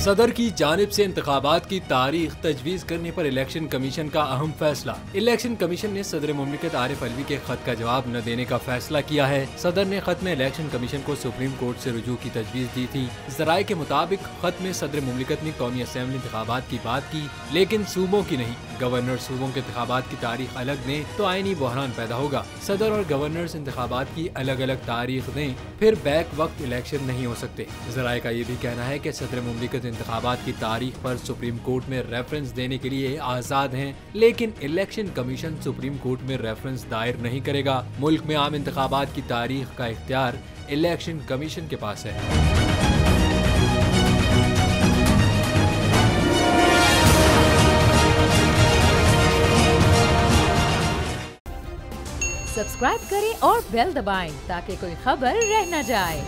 सदर की जानिब से इंतखाबात की तारीख तजवीज़ करने पर इलेक्शन कमीशन का अहम फैसला। इलेक्शन कमीशन ने सदर मुमलिकत आरिफ अलवी के खत का जवाब न देने का फैसला किया है। सदर ने खत में इलेक्शन कमीशन को सुप्रीम कोर्ट से रुजू की तजवीज़ दी थी। ज़राए के मुताबिक खत में सदर मुमलिकत ने कौमी असम्बली इंतखाबात की बात की, लेकिन सूबों की नहीं। गवर्नर सूबों के इंतखाबात की तारीख अलग दें तो आईनी बहरान पैदा होगा। सदर और गवर्नर्स इंतखाबात की अलग अलग तारीख दें, फिर बैक वक्त इलेक्शन नहीं हो सकते। ज़राए का ये भी कहना है कि सदर मुमलिकत इंतखाबात की तारीख पर सुप्रीम कोर्ट में रेफरेंस देने के लिए आज़ाद हैं, लेकिन इलेक्शन कमीशन सुप्रीम कोर्ट में रेफरेंस दायर नहीं करेगा। मुल्क में आम इंतखाबात की तारीख का इख्तियार इलेक्शन कमीशन के पास है। सब्सक्राइब करें और बेल दबाएं ताकि कोई खबर रह न जाए।